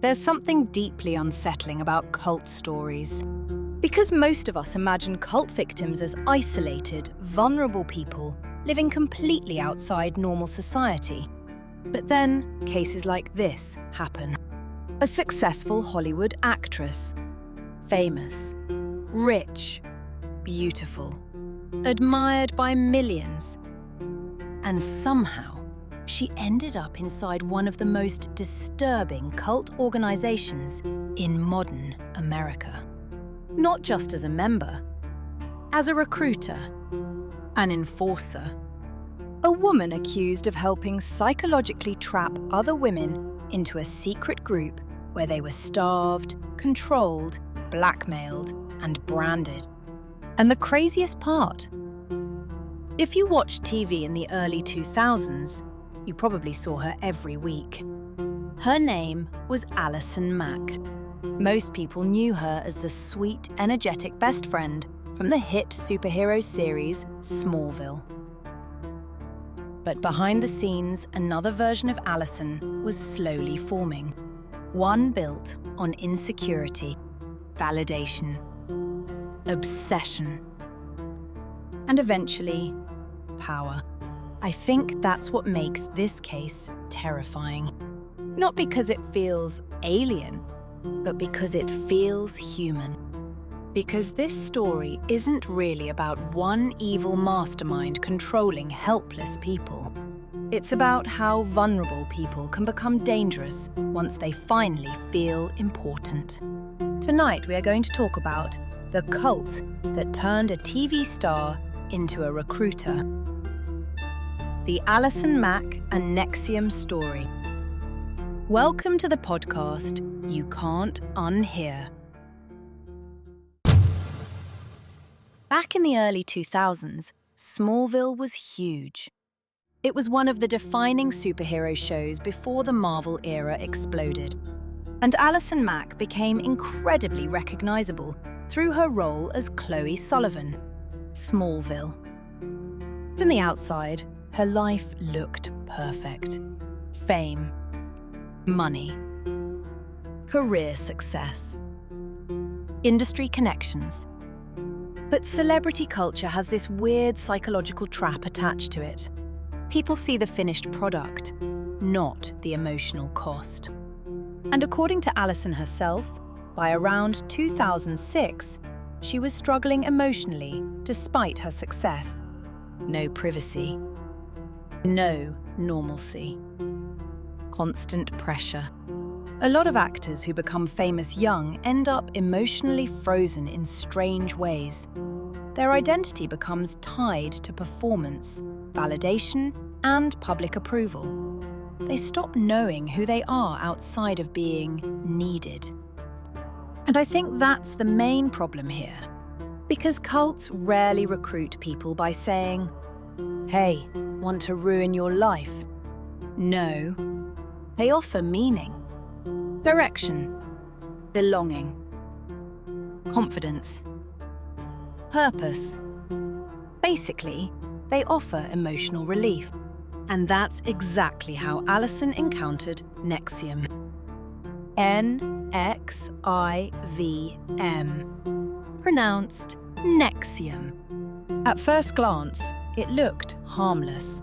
There's something deeply unsettling about cult stories. Because most of us imagine cult victims as isolated, vulnerable people living completely outside normal society. But then, cases like this happen. A successful Hollywood actress. Famous. Rich. Beautiful. Admired by millions. And somehow, she ended up inside one of the most disturbing cult organizations in modern America. Not just as a member, as a recruiter, an enforcer, a woman accused of helping psychologically trap other women into a secret group where they were starved, controlled, blackmailed, and branded. And the craziest part? If you watched TV in the early 2000s, you probably saw her every week. Her name was Allison Mack. Most people knew her as the sweet, energetic best friend from the hit superhero series Smallville. But behind the scenes, another version of Allison was slowly forming. One built on insecurity, validation, obsession, and eventually, power. I think that's what makes this case terrifying. Not because it feels alien, but because it feels human. Because this story isn't really about one evil mastermind controlling helpless people. It's about how vulnerable people can become dangerous once they finally feel important. Tonight we are going to talk about the cult that turned a TV star into a recruiter. The Allison Mack and NXIVM story. Welcome to the podcast you can't unhear. Back in the early 2000s, Smallville was huge. It was one of the defining superhero shows before the Marvel era exploded. And Allison Mack became incredibly recognizable through her role as Chloe Sullivan, Smallville. From the outside, her life looked perfect. Fame, money, career success, industry connections. But celebrity culture has this weird psychological trap attached to it. People see the finished product, not the emotional cost. And according to Allison herself, by around 2006, she was struggling emotionally despite her success. No privacy. No normalcy. Constant pressure. A lot of actors who become famous young end up emotionally frozen in strange ways. Their identity becomes tied to performance, validation, and public approval. They stop knowing who they are outside of being needed. And I think that's the main problem here. Because cults rarely recruit people by saying, "Hey, want to ruin your life?" No. They offer meaning, direction, belonging, confidence, purpose. Basically, they offer emotional relief. And that's exactly how Allison encountered NXIVM. NXIVM. Pronounced NXIVM. At first glance, it looked harmless.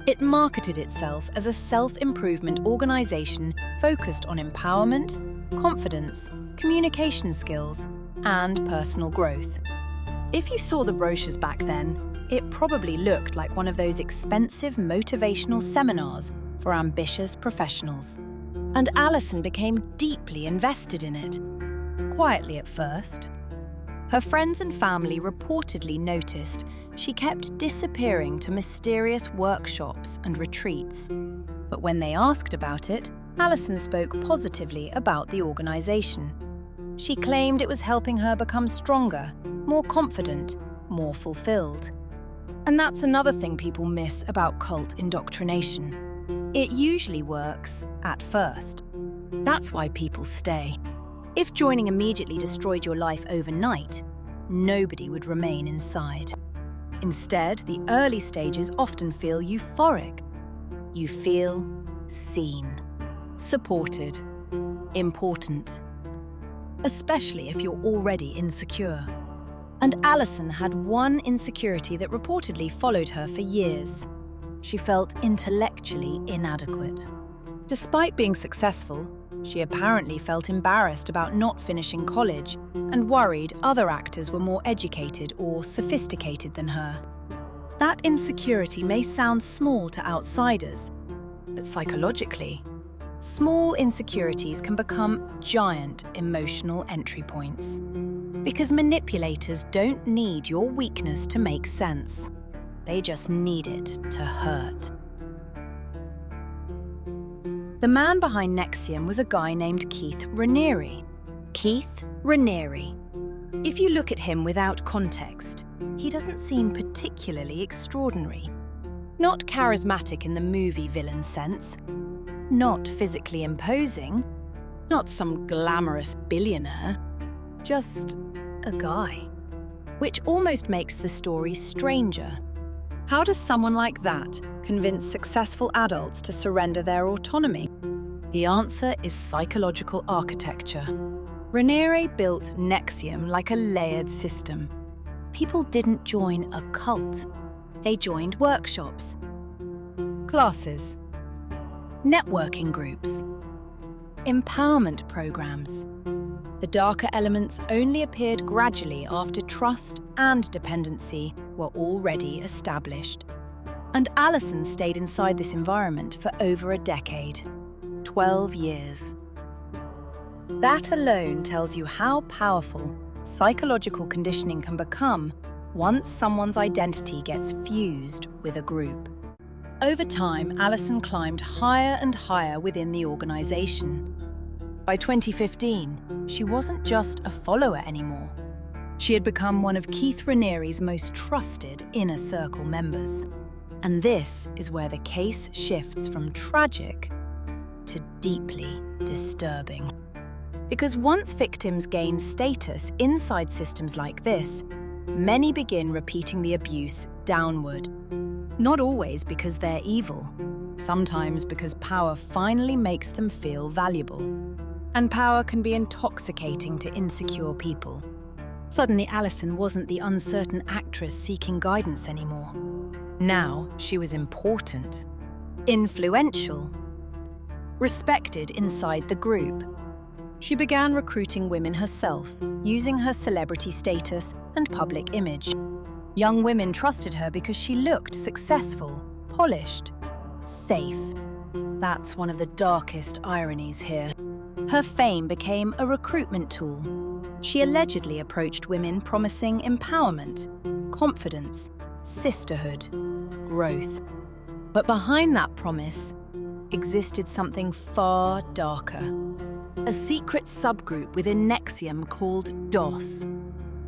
It marketed itself as a self-improvement organization focused on empowerment, confidence, communication skills, and personal growth. If you saw the brochures back then, it probably looked like one of those expensive motivational seminars for ambitious professionals. And Allison became deeply invested in it. Quietly at first. Her friends and family reportedly noticed she kept disappearing to mysterious workshops and retreats. But when they asked about it, Allison spoke positively about the organization. She claimed it was helping her become stronger, more confident, more fulfilled. And that's another thing people miss about cult indoctrination. It usually works at first. That's why people stay. If joining immediately destroyed your life overnight, nobody would remain inside. Instead, the early stages often feel euphoric. You feel seen, supported, important, especially if you're already insecure. And Alison had one insecurity that reportedly followed her for years. She felt intellectually inadequate. Despite being successful, she apparently felt embarrassed about not finishing college and worried other actors were more educated or sophisticated than her. That insecurity may sound small to outsiders, but psychologically, small insecurities can become giant emotional entry points. Because manipulators don't need your weakness to make sense. They just need it to hurt. The man behind NXIVM was a guy named Keith Raniere. Keith Raniere. If you look at him without context, he doesn't seem particularly extraordinary. Not charismatic in the movie villain sense. Not physically imposing. Not some glamorous billionaire. Just a guy. Which almost makes the story stranger. How does someone like that convince successful adults to surrender their autonomy? The answer is psychological architecture. Raniere built NXIVM like a layered system. People didn't join a cult. They joined workshops, classes, networking groups, empowerment programs. The darker elements only appeared gradually after trust and dependency were already established. And Alison stayed inside this environment for over a decade, 12 years. That alone tells you how powerful psychological conditioning can become once someone's identity gets fused with a group. Over time, Alison climbed higher and higher within the organization. By 2015, she wasn't just a follower anymore. She had become one of Keith Raniere's most trusted inner circle members. And this is where the case shifts from tragic to deeply disturbing. Because once victims gain status inside systems like this, many begin repeating the abuse downward. Not always because they're evil, sometimes because power finally makes them feel valuable. And power can be intoxicating to insecure people. Suddenly, Alison wasn't the uncertain actress seeking guidance anymore. Now, she was important, influential, respected inside the group. She began recruiting women herself, using her celebrity status and public image. Young women trusted her because she looked successful, polished, safe. That's one of the darkest ironies here. Her fame became a recruitment tool. She allegedly approached women promising empowerment, confidence, sisterhood, growth. But behind that promise existed something far darker. A secret subgroup within NXIVM called DOS.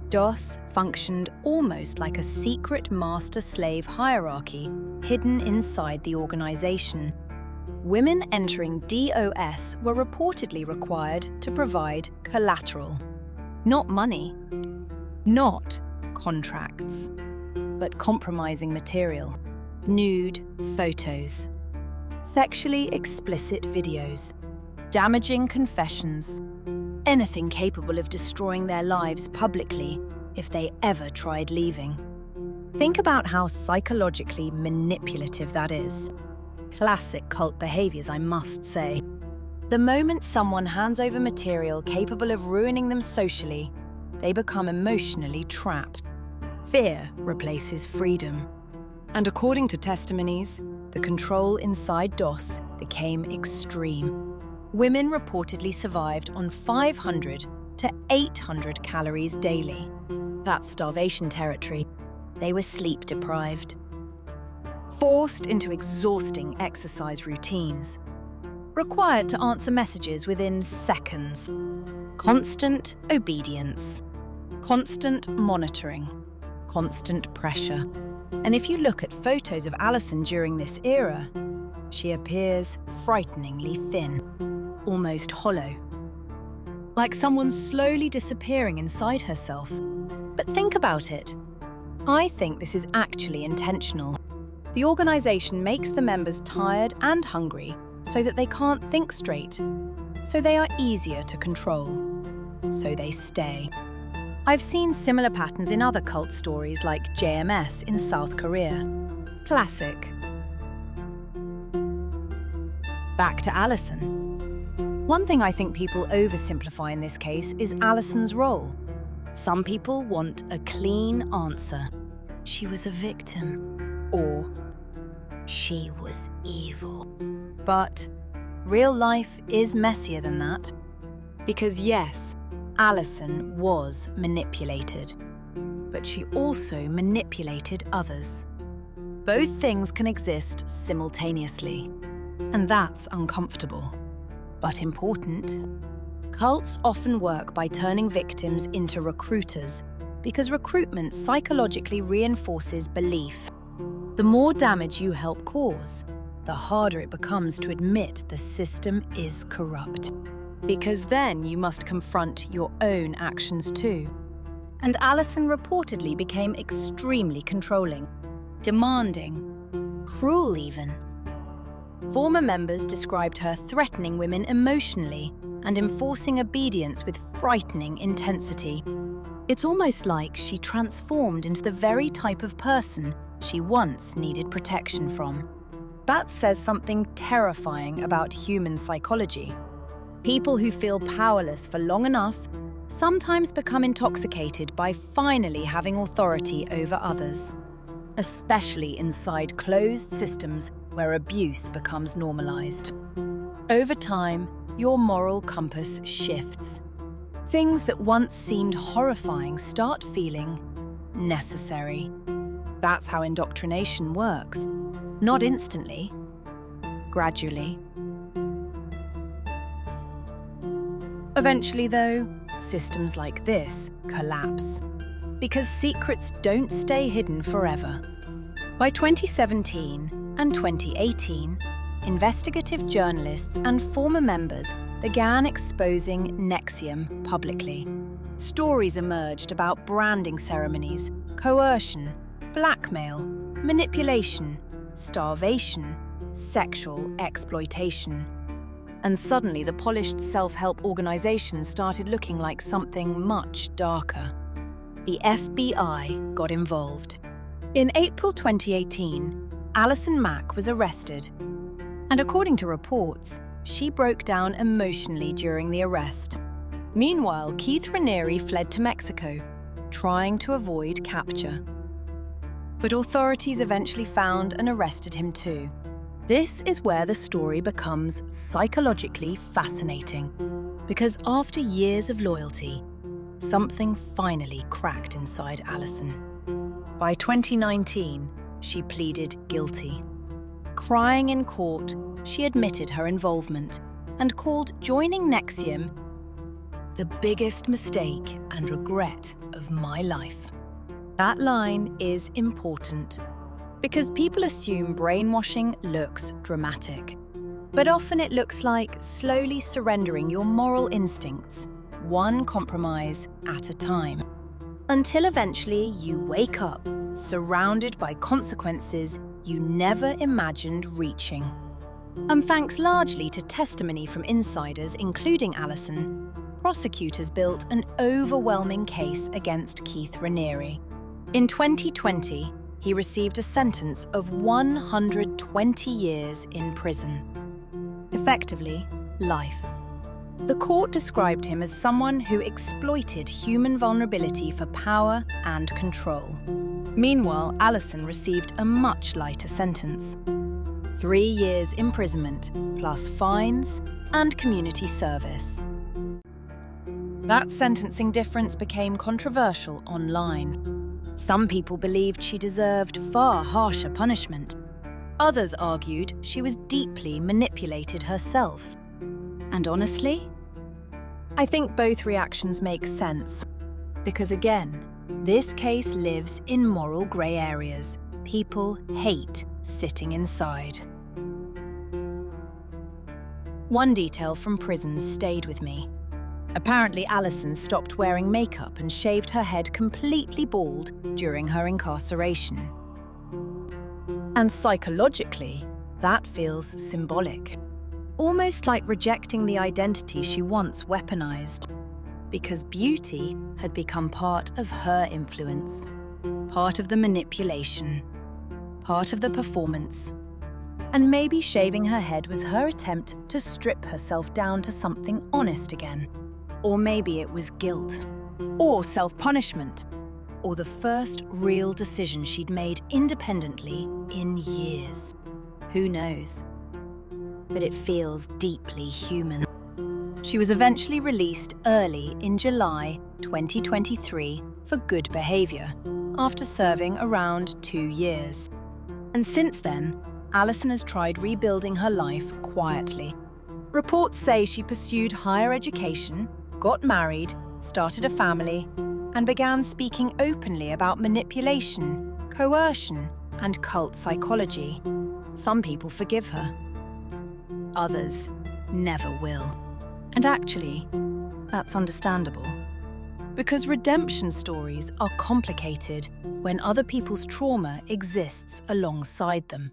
DOS functioned almost like a secret master-slave hierarchy hidden inside the organization. Women entering DOS were reportedly required to provide collateral. Not money, not contracts, but compromising material. Nude photos, sexually explicit videos, damaging confessions, anything capable of destroying their lives publicly if they ever tried leaving. Think about how psychologically manipulative that is. Classic cult behaviors, I must say. The moment someone hands over material capable of ruining them socially, they become emotionally trapped. Fear replaces freedom. And according to testimonies, the control inside DOS became extreme. Women reportedly survived on 500 to 800 calories daily. That's starvation territory. They were sleep deprived, forced into exhausting exercise routines, required to answer messages within seconds, constant obedience, constant monitoring, constant pressure. And if you look at photos of Alison during this era, she appears frighteningly thin, almost hollow, like someone slowly disappearing inside herself. But think about it. I think this is actually intentional. The organization makes the members tired and hungry so that they can't think straight. so they are easier to control. So they stay. I've seen similar patterns in other cult stories like JMS in South Korea. Classic. Back to Alison. One thing I think people oversimplify in this case is Alison's role. Some people want a clean answer. She was a victim. Or she was evil. But real life is messier than that. Because yes, Alison was manipulated. But she also manipulated others. Both things can exist simultaneously. And that's uncomfortable. But important. Cults often work by turning victims into recruiters because recruitment psychologically reinforces belief. The more damage you help cause, the harder it becomes to admit the system is corrupt. Because then you must confront your own actions too. And Alison reportedly became extremely controlling, demanding, cruel even. Former members described her threatening women emotionally and enforcing obedience with frightening intensity. It's almost like she transformed into the very type of person she once needed protection from. That says something terrifying about human psychology. People who feel powerless for long enough sometimes become intoxicated by finally having authority over others, especially inside closed systems where abuse becomes normalized. Over time, your moral compass shifts. Things that once seemed horrifying start feeling necessary. That's how indoctrination works. Not instantly, gradually. Eventually, though, systems like this collapse. Because secrets don't stay hidden forever. By 2017 and 2018, investigative journalists and former members began exposing NXIVM publicly. Stories emerged about branding ceremonies, coercion, blackmail, manipulation, starvation, sexual exploitation. And suddenly the polished self-help organizations started looking like something much darker. The FBI got involved. In April 2018, Alison Mack was arrested. And according to reports, she broke down emotionally during the arrest. Meanwhile, Keith Raniere fled to Mexico, trying to avoid capture. But authorities eventually found and arrested him too. This is where the story becomes psychologically fascinating. Because after years of loyalty, something finally cracked inside Alison. By 2019, she pleaded guilty. Crying in court, she admitted her involvement and called joining NXIVM the biggest mistake and regret of my life. That line is important because people assume brainwashing looks dramatic. But often it looks like slowly surrendering your moral instincts, one compromise at a time. Until eventually you wake up, surrounded by consequences you never imagined reaching. And thanks largely to testimony from insiders, including Alison, prosecutors built an overwhelming case against Keith Raniere. In 2020, he received a sentence of 120 years in prison. Effectively, life. The court described him as someone who exploited human vulnerability for power and control. Meanwhile, Alison received a much lighter sentence. 3 years imprisonment, plus fines and community service. That sentencing difference became controversial online. Some people believed she deserved far harsher punishment. Others argued she was deeply manipulated herself. And honestly, I think both reactions make sense. Because again, this case lives in moral grey areas. People hate sitting inside. One detail from prison stayed with me. Apparently, Alison stopped wearing makeup and shaved her head completely bald during her incarceration. And psychologically, that feels symbolic. almost like rejecting the identity she once weaponized. Because beauty had become part of her influence, part of the manipulation, part of the performance. And maybe shaving her head was her attempt to strip herself down to something honest again. Or maybe it was guilt, or self-punishment, or the first real decision she'd made independently in years. Who knows? But it feels deeply human. She was eventually released early in July 2023 for good behaviour, after serving around 2 years. And since then, Alison has tried rebuilding her life quietly. Reports say she pursued higher education, got married, started a family, and began speaking openly about manipulation, coercion, and cult psychology. Some people forgive her. Others never will. And actually, that's understandable. Because redemption stories are complicated when other people's trauma exists alongside them.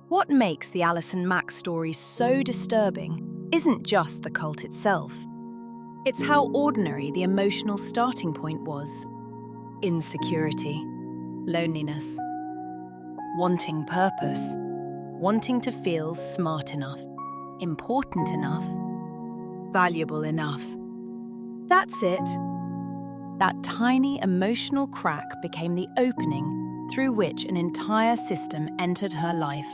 What makes the Alison Mack story so disturbing isn't just the cult itself. It's how ordinary the emotional starting point was. Insecurity, loneliness, wanting purpose, wanting to feel smart enough, important enough, valuable enough. That's it. That tiny emotional crack became the opening through which an entire system entered her life.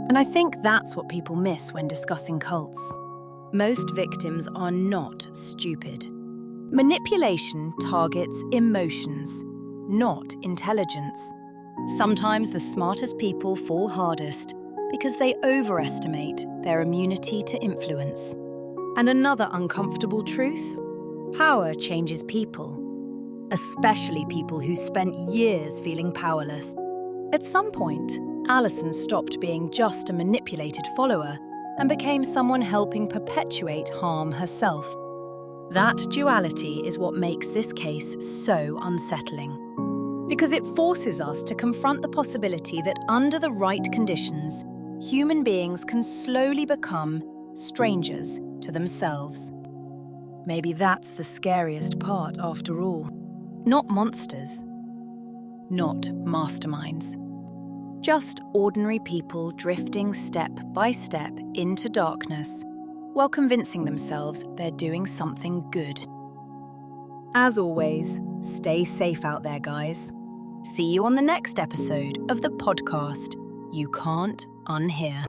And I think that's what people miss when discussing cults. Most victims are not stupid. Manipulation targets emotions, not intelligence. Sometimes the smartest people fall hardest because they overestimate their immunity to influence. And another uncomfortable truth: power changes people, especially people who spent years feeling powerless. At some point, Alison stopped being just a manipulated follower and became someone helping perpetuate harm herself. That duality is what makes this case so unsettling. Because it forces us to confront the possibility that under the right conditions, human beings can slowly become strangers to themselves. Maybe that's the scariest part after all. Not monsters, not masterminds. Just ordinary people drifting step by step into darkness while convincing themselves they're doing something good. As always, stay safe out there, guys. See you on the next episode of the podcast You Can't Unhear.